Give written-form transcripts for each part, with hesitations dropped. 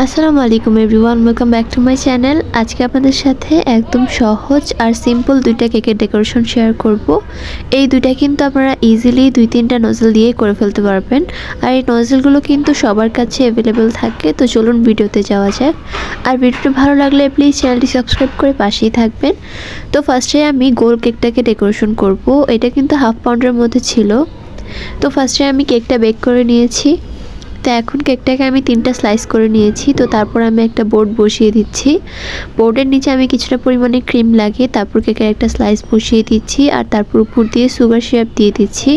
আসসালামু আলাইকুম everyone, welcome back to my channel. আজকে আপনাদের সাথে একদম সহজ আর সিম্পল দুইটা কেকের ডেকোরেশন শেয়ার করব। এই দুইটা কিন্তু আপনারা ইজিলি 2-3টা নজল দিয়ে করে ফেলতে পারবেন। আর এই নজলগুলো কিন্তু সবার কাছে অ্যাভেলেবেল থাকে। তো চলুন ভিডিওতে যাওয়া যাক। আর ভিডিওটি ভালো লাগলে প্লিজ চ্যানেলটি সাবস্ক্রাইব করে পাশেই থাকবেন। তো ফার্স্টে আমি গোল কেকটাকে ডেকোরেশন করব। এটা কিন্তু হাফ পাউন্ডের মধ্যে ছিল। তো ফার্স্টে আমি কেকটা বেক করে নিয়েছি। তো এখন কেকটাকে আমি 3টা স্লাইস করে নিয়েছি। তো তারপর আমি একটা বোর্ড বসিয়ে দিচ্ছি। বোর্ডের নিচে আমি কিছুটা পরিমাণে ক্রিম লাগিয়ে তারপর কেকের একটা স্লাইস বসিয়ে দিচ্ছি। আর তারপর উপর দিয়ে সুগার সিরাপ দিয়ে দিচ্ছি।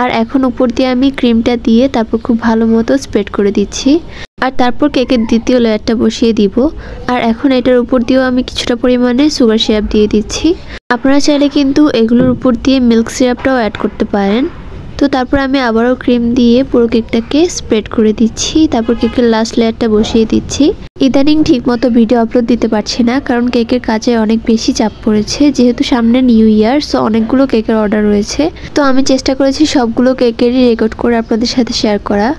আর এখন উপর দিয়ে আমি ক্রিমটা দিয়ে তারপর খুব ভালো মতো স্প্রেড করে দিচ্ছি। আর তারপর কেকের দ্বিতীয় লেয়ারটা বসিয়ে দিব। আর এখন এটার উপর দিয়েও আমি কিছুটা পরিমাণে সুগার সিরাপ দিয়ে দিচ্ছি। আপনারা চাইলে কিন্তু এগুলোর উপর দিয়ে মিল্ক সিরাপটাও অ্যাড করতে পারেন। তো তারপর আমি আবারও ক্রিম দিয়ে পুরো কেকটাকে স্প্রেড করে দিচ্ছি। তারপর কেকের লাস্ট লেয়ারটা বসিয়ে দিচ্ছি। ইদানিং ঠিকমতো ভিডিও আপলোড দিতে পারছি না, কারণ কেকের কাজে অনেক বেশি চাপ পড়েছে। যেহেতু সামনে নিউ ইয়ার, সো অনেকগুলো কেকের অর্ডার রয়েছে। তো আমি চেষ্টা করেছি সবগুলো কেকেরই রেকর্ড করে আপনাদের সাথে শেয়ার করা,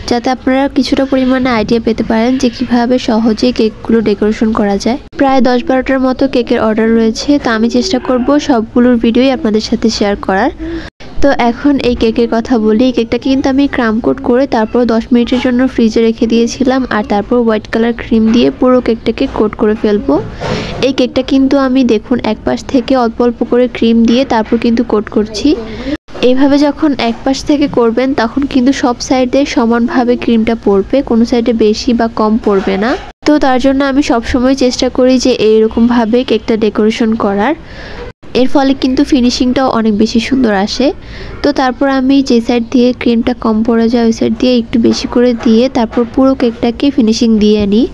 যাতে আপনারা কিছুটা পরিমাণে আইডিয়া পেতে পারেন যে কিভাবে সহজেই কেকগুলো ডেকোরেশন করা যায়। প্রায় 10-12টার মতো কেকের অর্ডার রয়েছে। তো আমি চেষ্টা করব সবগুলোর ভিডিওই আপনাদের সাথে শেয়ার করার। তো এখন এই কেকের কথা বলি। এই কেকটা কিন্তু আমি ক্রাম কোট করে তারপর 10 মিনিটের জন্য ফ্রিজে রেখে দিয়েছিলাম। আর তারপর হোয়াইট কালার ক্রিম দিয়ে পুরো কেকটাকে কোট করে ফেলবো। এই কেকটা কিন্তু আমি দেখুন এক পাশ থেকে অল্প অল্প করে ক্রিম দিয়ে তারপর কিন্তু কোট করছি। এইভাবে যখন এক পাশ থেকে করবেন তখন কিন্তু সব সাইডে সমানভাবে ক্রিমটা পড়বে, কোনো সাইডে বেশি বা কম পড়বে না। তো তার জন্য আমি সবসময় চেষ্টা করি যে এইরকমভাবে কেকটা ডেকোরেশন করার। এর ফলে কিন্তু ফিনিশিংটাও অনেক বেশি সুন্দর আসে। তো তারপর আমি যে সাইড দিয়ে ক্রিমটা কম পড়ে যায় ওই সাইড দিয়ে একটু বেশি করে দিয়ে তারপর পুরো কেকটাকে ফিনিশিং দিয়ে নিই।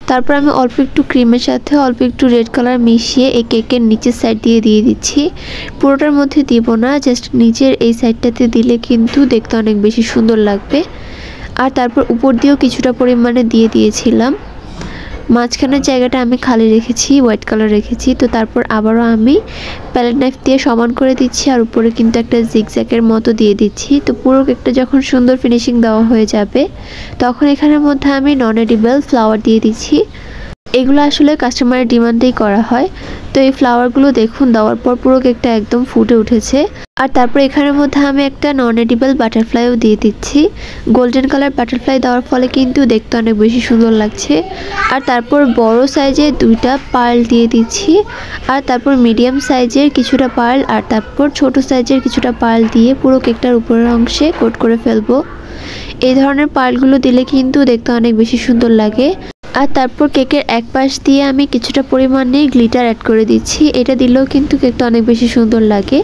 তারপর আমি অল্প একটু ক্রিমের সাথে অল্প একটু রেড কালার মিশিয়ে এই কেকের নিচের সাইড দিয়ে দিচ্ছি। পুরোটার মধ্যে দিব না, জাস্ট নিচের এই সাইডটাতে দিলে কিন্তু দেখতে অনেক বেশি সুন্দর লাগবে। আর তারপর উপর দিয়েও কিছুটা পরিমাণে দিয়ে দিয়েছিলাম। মাঝখানের জায়গাটা আমি খালি রেখেছি, হোয়াইট কালার রেখেছি। তো তারপর আবারও আমি প্যালেট নাইফ দিয়ে সমান করে দিচ্ছি। আর উপরে কিন্তু একটা জিগজ্যাগের মতো দিয়ে দিচ্ছি। তো পুরো কেকটা যখন সুন্দর ফিনিশিং দেওয়া হয়ে যাবে তখন এখানের মধ্যে আমি নন এডিবল ফ্লাওয়ার দিয়ে দিচ্ছি। এগুলো আসলে কাস্টমারের ডিমান্ডেই করা হয়। তো এই ফ্লাওয়ারগুলো দেখুন দেওয়ার পর পুরো কেকটা একদম ফুটে উঠেছে। আর তারপর এখানের মধ্যে আমি একটা নন এডিবল বাটারফ্লাইও দিয়ে দিচ্ছি। গোল্ডেন কালার বাটারফ্লাই দেওয়ার ফলে কিন্তু দেখতে অনেক বেশি সুন্দর লাগছে। আর তারপর বড় সাইজের 2টা পার্ল দিয়ে দিচ্ছি। আর তারপর মিডিয়াম সাইজের কিছুটা পার্ল আর তারপর ছোট সাইজের কিছুটা পার্ল দিয়ে পুরো কেকটার উপরের অংশে কোট করে ফেলবো। এই ধরনের পার্লগুলো দিলে কিন্তু দেখতে অনেক বেশি সুন্দর লাগে। আর তারপর কেকের এক পাশ দিয়ে আমি কিছুটা পরিমাণে গ্লিটার অ্যাড করে দিচ্ছি। এটা দিলেও কিন্তু কেকটা অনেক বেশি সুন্দর লাগে।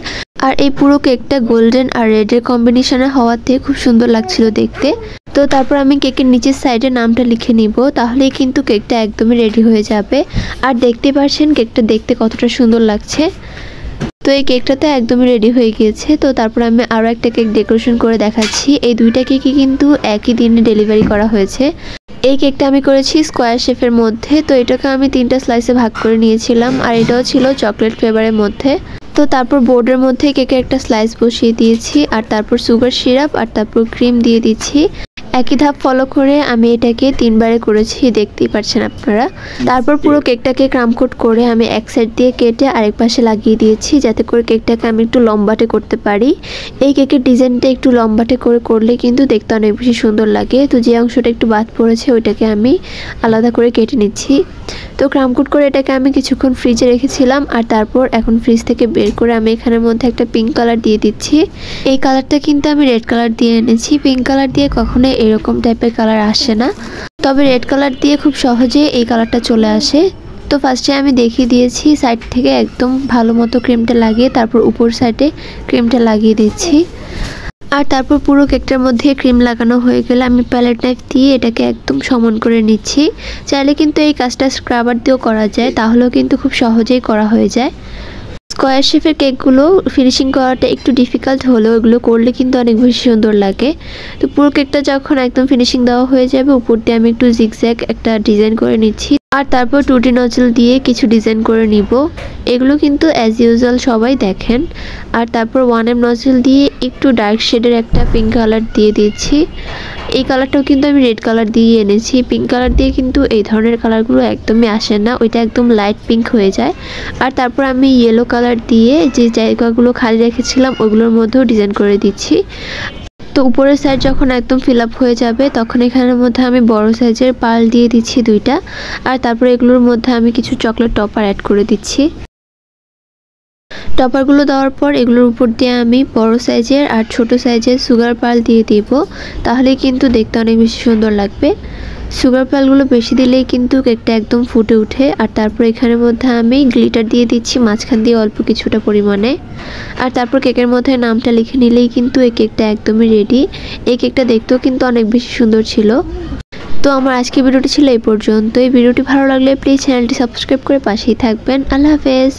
আর এই পুরো কেকটা গোল্ডেন আর রেডের কম্বিনেশনে হওয়াতে খুব সুন্দর লাগছিল দেখতে। তো তারপর আমি কেকের নিচের সাইডে নামটা লিখে নিব, তাহলেই কিন্তু কেকটা একদমই রেডি হয়ে যাবে। আর দেখতে পাচ্ছেন কেকটা দেখতে কতটা সুন্দর লাগছে। তো এই কেকটাতে একদমই রেডি হয়ে গিয়েছে। তো তারপর আমি আরও একটা কেক ডেকোরেশন করে দেখাচ্ছি। এই দুইটা কেকই কিন্তু একই দিনে ডেলিভারি করা হয়েছে। এই কেকটা আমি করেছি স্কোয়ার শেপের মধ্যে। তো এটাকে আমি 3টা স্লাইসে ভাগ করে নিয়েছিলাম। আর এটাও ছিল চকলেট ফ্লেভারের মধ্যে। তো তারপর বোর্ডের মধ্যে কেকের একটা স্লাইস বসিয়ে দিয়েছি। আর তারপর সুগার সিরাপ আর তারপর ক্রিম দিয়ে দিচ্ছি। একই ধাপ ফলো করে আমি এটাকে 3বারে করেছি, দেখতেই পাচ্ছেন আপনারা। তারপর পুরো কেকটাকে ক্রাম কোট করে আমি এক সাইড দিয়ে কেটে আরেক পাশে লাগিয়ে দিয়েছি, যাতে করে কেকটাকে আমি একটু লম্বাটে করতে পারি। এই কেকের ডিজাইনটা একটু লম্বাটে করে করলে কিন্তু দেখতে অনেক বেশি সুন্দর লাগে। তো যে অংশটা একটু বাদ পড়েছে ওইটাকে আমি আলাদা করে কেটে নিচ্ছি। তো ক্রাম কোট করে এটাকে আমি কিছুক্ষণ ফ্রিজে রেখেছিলাম। আর তারপর এখন ফ্রিজ থেকে বের করে আমি এখানের মধ্যে একটা পিঙ্ক কালার দিয়ে দিচ্ছি। এই কালারটা কিন্তু আমি রেড কালার দিয়ে এনেছি। পিঙ্ক কালার দিয়ে কখনোই এরকম টাইপের কালার আসে না, তবে রেড কালার দিয়ে খুব সহজে এই কালারটা চলে আসে। তো ফার্স্টে আমি দেখিয়ে দিয়েছি সাইড থেকে একদম ভালো মতো ক্রিমটা লাগিয়ে তারপর উপর সাইডে ক্রিমটা লাগিয়ে দিচ্ছি। আর তারপর পুরো কেকটার মধ্যে ক্রিম লাগানো হয়ে গেলে আমি প্যালেট নাইফ দিয়ে এটাকে একদম সমান করে নিচ্ছি। চাইলে কিন্তু এই কাজটা স্ক্রাবার দিয়েও করা যায়, তাহলেও কিন্তু খুব সহজেই করা হয়ে যায়। স্কোয়ার শেপের কেকগুলো ফিনিশিং করাটা একটু ডিফিকাল্ট হলেও এগুলো করলে কিন্তু অনেক বেশি সুন্দর লাগে। তো পুরো কেকটা যখন একদম ফিনিশিং দেওয়া হয়ে যাবে, উপর দিয়ে আমি একটু জিগজ্যাগ একটা ডিজাইন করে নিচ্ছি, আর তারপর 2D নজল দিয়ে কিছু ডিজাইন করে নিব। এগুলো কিন্তু অ্যাজ ইউজুয়াল সবাই দেখেন। আর তারপর 1M নজল দিয়ে একটু ডার্ক শেডের একটা পিঙ্ক কালার দিয়ে দিচ্ছি। এই কালারটাও কিন্তু আমি রেড কালার দিয়ে এনেছি। পিঙ্ক কালার দিয়ে কিন্তু এই ধরনের কালারগুলো একদমই আসে না, ওইটা একদম লাইট পিঙ্ক হয়ে যায়। আর তারপর আমি ইয়েলো কালার দিয়ে যে জায়গাগুলো খালি রেখেছিলাম ওইগুলোর মধ্যেও ডিজাইন করে দিচ্ছি। তো উপরের সাইড যখন একদম ফিল আপ হয়ে যাবে, তখন এখানের মধ্যে আমি বড় সাইজের পার্ল দিয়ে দিচ্ছি 2টা। আর তারপর এগুলোর মধ্যে আমি কিছু চকলেট টপার অ্যাড করে দিচ্ছি। টপারগুলো দেওয়ার পর এগুলোর উপর দিয়ে আমি বড় সাইজের আর ছোট সাইজের সুগার পার্ল দিয়ে দিব, তাহলেই কিন্তু দেখতে অনেক বেশি সুন্দর লাগবে। সুগার পার্লগুলো বেশি দিলেই কিন্তু কেকটা একদম ফুটে ওঠে। আর তারপর এখানের মধ্যে আমি গ্লিটার দিয়ে দিচ্ছি মাঝখান দিয়ে অল্প কিছুটা পরিমাণে। আর তারপর কেকের মধ্যে নামটা লিখে নিলেই কিন্তু এই কেকটা একদমই রেডি। এই কেকটা দেখতেও কিন্তু অনেক বেশি সুন্দর ছিল। তো আমার আজকের ভিডিওটি ছিল এই পর্যন্ত। এই ভিডিওটি ভালো লাগলে প্লিজ চ্যানেলটি সাবস্ক্রাইব করে পাশেই থাকবেন। আল্লাহ হাফেজ।